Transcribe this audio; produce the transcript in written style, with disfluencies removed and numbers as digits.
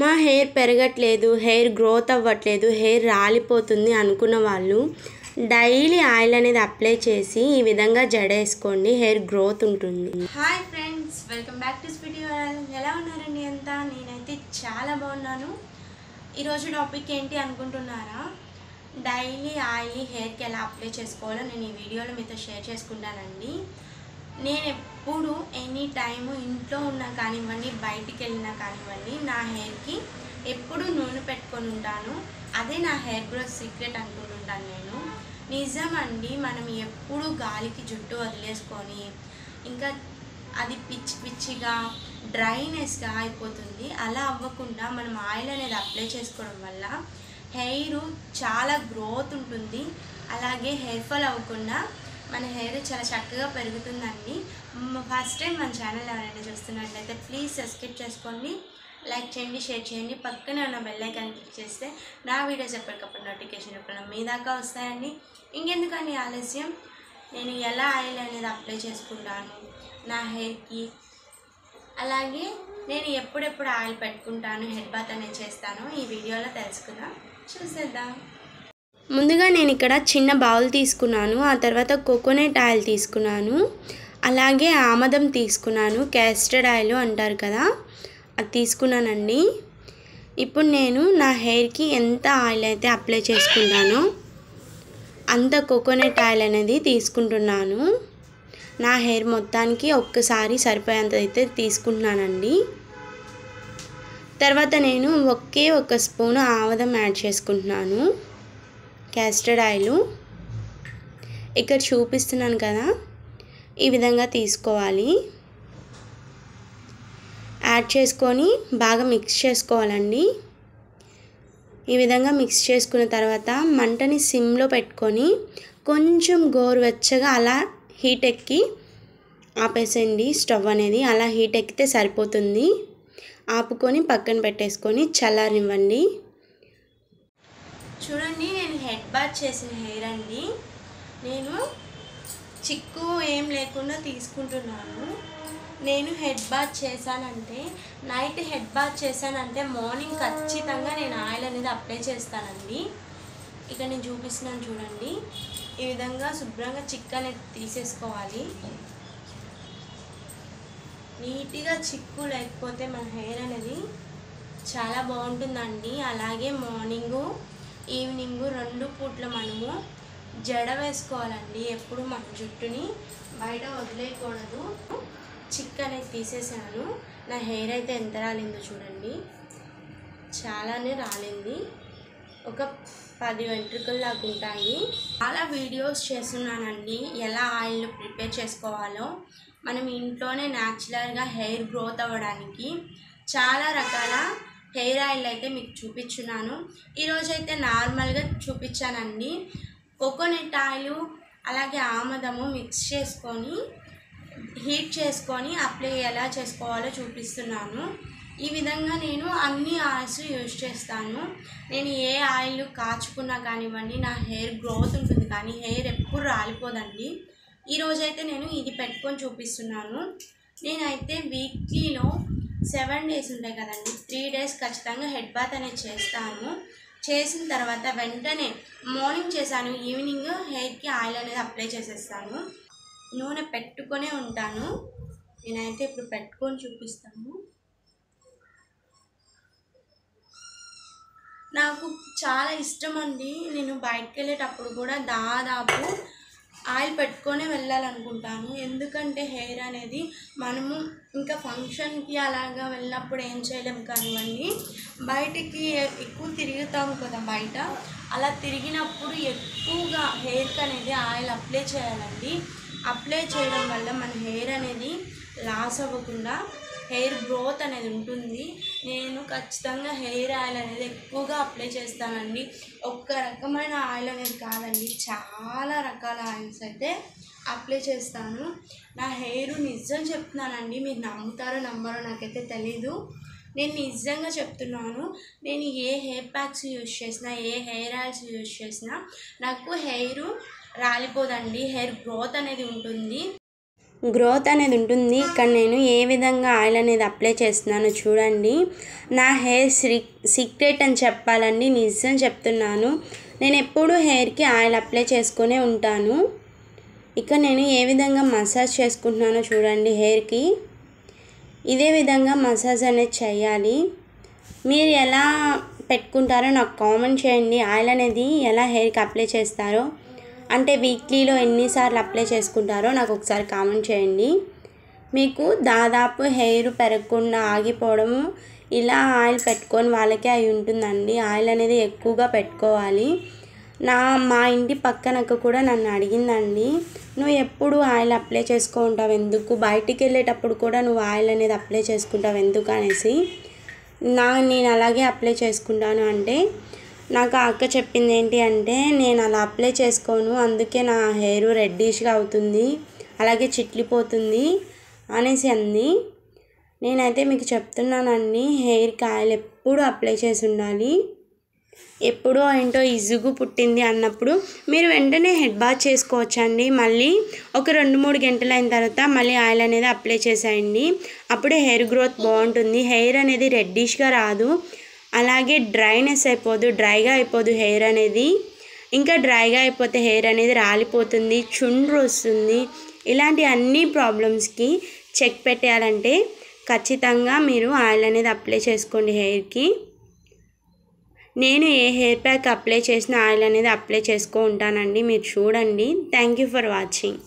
మా హెయిర్ పెరగట్లేదు, hair growth అవ్వట్లేదు, హెయిర్ రాలిపోతుంది అనుకున్న వాళ్ళు డైలీ ఆయిల్ అనేది అప్లై చేసి ఈ విధంగా జడేసుకోండి, హెయిర్ గ్రోత్ ఉంటుంది. Hi friends, welcome back to speety world. ఎలా ఉన్నారండి అంతా? నేనైతే చాలా బాగున్నాను. ఈరోజు టాపిక్ ఏంటి అనుకుంటున్నారా? డైలీ ఆయిల్ హెయిర్కి ఎలా అప్లై చేసుకోవాలో నేను ఈ వీడియోలో మీతో షేర్ చేసుకుంటానండి. నేను ఎప్పుడు ఎనీ టైము ఇంట్లో ఉన్నా కానివ్వండి, బయటికి వెళ్ళినా కానివ్వండి, నా హెయిర్కి ఎప్పుడు నూనె పెట్టుకొని ఉంటాను. అదే నా హెయిర్ గ్రోత్ సీక్రెట్ అనుకుంటుంటాను నేను. నిజమండి, మనం ఎప్పుడు గాలికి జుట్టు వదిలేసుకొని ఇంకా అది పిచ్చి పిచ్చిగా డ్రైనెస్గా అయిపోతుంది. అలా అవ్వకుండా మనం ఆయిల్ అనేది అప్లై చేసుకోవడం వల్ల హెయిర్ చాలా గ్రోత్ ఉంటుంది. అలాగే హెయిర్ ఫాల్ అవ్వకుండా మన హెయిర్ చాలా చక్కగా పెరుగుతుందండి. ఫస్ట్ టైం మన ఛానల్ ఎవరైనా చూస్తున్నట్లయితే ప్లీజ్ సబ్స్క్రైబ్ చేసుకోండి, లైక్ చేయండి, షేర్ చేయండి. పక్కనే ఉన్న బెల్ ఐకాన్ క్లిక్ చేస్తే నా వీడియోస్ ఎప్పటికప్పుడు నోటిఫికేషన్ ఎప్పుడు మీ దాకా వస్తాయండి. ఇంకెందుకని ఆలస్యం, నేను ఎలా ఆయిల్ అనేది అప్లై చేసుకుంటాను నా హెయిర్కి, అలాగే నేను ఎప్పుడెప్పుడు ఆయిల్ పెట్టుకుంటాను, హెడ్ బాత్ అనేది చేస్తాను, ఈ వీడియోలో తెలుసుకుందాం, చూసేద్దాం. ముందుగా నేను ఇక్కడ చిన్న బౌల్ తీసుకున్నాను, ఆ తర్వాత కోకోనట్ ఆయిల్ తీసుకున్నాను, అలాగే ఆమదం తీసుకున్నాను, క్యాస్టర్డ్ ఆయిల్ అంటారు కదా, అది తీసుకున్నానండి. ఇప్పుడు నేను నా హెయిర్కి ఎంత ఆయిల్ అయితే అప్లై చేసుకుంటానో అంత కోకోనట్ ఆయిల్ అనేది తీసుకుంటున్నాను. నా హెయిర్ మొత్తానికి ఒక్కసారి సరిపోయేంత అయితే తీసుకుంటున్నానండి. తర్వాత నేను ఒక స్పూను ఆమదం యాడ్ చేసుకుంటున్నాను, క్యాస్టర్డ్ ఆయిల్ ఇక్కడ చూపిస్తున్నాను కదా, ఈ విధంగా తీసుకోవాలి. యాడ్ చేసుకొని బాగా మిక్స్ చేసుకోవాలండి. ఈ విధంగా మిక్స్ చేసుకున్న తర్వాత మంటని సిమ్లో పెట్టుకొని కొంచెం గోరువెచ్చగా అలా హీట్ ఎక్కి ఆపేసేయండి స్టవ్ అనేది. అలా హీట్ ఎక్కితే సరిపోతుంది. ఆపుకొని పక్కన పెట్టేసుకొని చల్లారనివ్వండి. చూడండి, నేను హెడ్ బాత్ చేసిన హెయిర్ అండి. నేను చిక్కు ఏం లేకుండా తీసుకుంటున్నాను. నేను హెడ్ బాత్ చేశానంటే, నైట్ హెడ్ బాత్ చేశానంటే మార్నింగ్ ఖచ్చితంగా నేను ఆయిల్ అనేది అప్లై చేస్తానండి. ఇక్కడ నేను చూపిస్తున్నాను చూడండి, ఈ విధంగా శుభ్రంగా చిక్కు అనేది తీసేసుకోవాలి. నీట్గా చిక్కు లేకపోతే మన హెయిర్ అనేది చాలా బాగుంటుందండి. అలాగే మార్నింగు ఈవినింగు 2 పూట్ల మనము జడ వేసుకోవాలండి. ఎప్పుడు మన జుట్టుని బయట వదిలేయకూడదు. చిక్కు అనేది తీసేసాను. నా హెయిర్ అయితే ఎంత రాలిందో చూడండి, చాలానే రాలింది. ఒక 10 వెంట్రుకలు లాగా ఉంటాయి. చాలా వీడియోస్ చేస్తున్నానండి ఎలా ఆయిల్ ప్రిపేర్ చేసుకోవాలో. మనం ఇంట్లోనే న్యాచురల్గా హెయిర్ గ్రోత్ అవ్వడానికి చాలా రకాల హెయిర్ ఆయిల్ అయితే మీకు చూపించున్నాను. ఈరోజైతే నార్మల్గా చూపించానండి. కోకోనట్ ఆయిల్ అలాగే ఆమదము మిక్స్ చేసుకొని హీట్ చేసుకొని అప్లై ఎలా చేసుకోవాలో చూపిస్తున్నాను. ఈ విధంగా నేను అన్ని ఆయిల్స్ యూజ్ చేస్తాను. నేను ఏ ఆయిల్ కాచుకున్నా కానివ్వండి, నా హెయిర్ గ్రోత్ ఉంటుంది కానీ హెయిర్ ఎప్పుడు రాలిపోదండి. ఈరోజైతే నేను ఇది పెట్టుకొని చూపిస్తున్నాను. నేనైతే వీక్లీలో 7 డేస్ ఉంటాయి కదండి, 3 డేస్ ఖచ్చితంగా హెడ్ బాత్ అనేది చేస్తాను. చేసిన తర్వాత వెంటనే మార్నింగ్ చేశాను, ఈవినింగ్ హెయిర్కి ఆయిల్ అనేది అప్లై చేసేస్తాను. నూనె పెట్టుకొనే ఉంటాను. నేనైతే ఇప్పుడు పెట్టుకొని చూపిస్తాను. నాకు చాలా ఇష్టం అండి. నేను బయటకు వెళ్ళేటప్పుడు కూడా దాదాపు ఆయిల్ పెట్టుకొని వెళ్ళాలనుకుంటాను. ఎందుకంటే హెయిర్ అనేది మనము ఇంకా ఫంక్షన్కి అలాగా వెళ్ళినప్పుడు ఏం చేయలేము కానివ్వండి, బయటికి ఎక్కువ తిరుగుతాము కదా బయట, అలా తిరిగినప్పుడు ఎక్కువగా హెయిర్కి అనేది ఆయిల్ అప్లై చేయాలండి. అప్లై చేయడం వల్ల మన హెయిర్ అనేది లాస్ అవ్వకుండా హెయిర్ గ్రోత్ అనేది ఉంటుంది. నేను ఖచ్చితంగా హెయిర్ ఆయిల్ అనేది ఎక్కువగా అప్లై చేస్తానండి. ఒక్క రకమైన ఆయిల్ అనేది కాదండి, చాలా రకాల ఆయిల్స్ అయితే అప్లై చేస్తాను. నా హెయిర్ నిజం చెప్తున్నానండి, మీరు నమ్ముతారో నమ్మరో నాకైతే తెలీదు. నేను నిజంగా చెప్తున్నాను. నేను ఏ హెయిర్ ప్యాక్స్ యూజ్ చేసినా, ఏ హెయిర్ ఆయిల్స్ యూజ్ చేసినా నాకు హెయిర్ రాలిపోదండి, హెయిర్ గ్రోత్ అనేది ఉంటుంది. గ్రోత్ అనేది ఉంటుంది. ఇక్కడ నేను ఏ విధంగా ఆయిల్ అనేది అప్లై చేస్తున్నానో చూడండి. నా హెయిర్ సీక్రెట్ అని చెప్పాలండి, నిజం చెప్తున్నాను. నేను ఎప్పుడూ హెయిర్కి ఆయిల్ అప్లై చేసుకునే ఉంటాను. ఇక్కడ నేను ఏ విధంగా మసాజ్ చేసుకుంటున్నానో చూడండి. హెయిర్కి ఇదే విధంగా మసాజ్ అనేది చేయాలి. మీరు ఎలా పెట్టుకుంటారో నాకు కామెంట్ చేయండి. ఆయిల్ అనేది ఎలా హెయిర్కి అప్లై చేస్తారో, అంటే వీక్లీలో ఎన్నిసార్లు అప్లై చేసుకుంటారో నాకు ఒకసారి కామెంట్ చేయండి. మీకు దాదాపు హెయిర్ పెరగకుండా ఆగిపోవడము ఇలా ఆయిల్ పెట్టుకొని వాళ్ళకే అయి ఉంటుందండి. ఆయిల్ అనేది ఎక్కువగా పెట్టుకోవాలి. మా ఇంటి పక్కనక్క కూడా నన్ను అడిగిందండి, నువ్వు ఎప్పుడు ఆయిల్ అప్లై చేసుకుంటావు ఎందుకు, బయటికి వెళ్ళేటప్పుడు కూడా నువ్వు ఆయిల్ అనేది అప్లై చేసుకుంటావు ఎందుకు అనేసి. నేను అలాగే అప్లై చేసుకుంటాను అంటే, నాకు ఆ అక్క చెప్పింది ఏంటి అంటే, నేను అలా అప్లై చేసుకోను, అందుకే నా హెయిర్ రెడ్డిష్గా అవుతుంది, అలాగే చిట్లిపోతుంది అనేసి అంది. నేనైతే మీకు చెప్తున్నానండి, హెయిర్కి ఆయిల్ ఎప్పుడు అప్లై చేసి ఉండాలి. ఎప్పుడో ఏంటో ఇసుగు పుట్టింది అన్నప్పుడు మీరు వెంటనే హెడ్ బాత్ చేసుకోవచ్చండి. మళ్ళీ ఒక 2-3 గంటలు అయిన తర్వాత మళ్ళీ ఆయిల్ అనేది అప్లై చేసేయండి. అప్పుడే హెయిర్ గ్రోత్ బాగుంటుంది. హెయిర్ అనేది రెడ్డిష్గా రాదు, అలాగే డ్రైగా అయిపోదు హెయిర్ అనేది. ఇంకా డ్రైగా అయిపోతే హెయిర్ అనేది రాలిపోతుంది, చుండ్రు వస్తుంది. ఇలాంటి అన్ని ప్రాబ్లమ్స్కి చెక్ పెట్టాలంటే ఖచ్చితంగా మీరు ఆయిల్ అనేది అప్లై చేసుకోండి హెయిర్కి. నేను ఏ హెయిర్ ప్యాక్ అప్లై చేసిన ఆయిల్ అనేది అప్లై ఉంటానండి. మీరు చూడండి. Thank you for watching.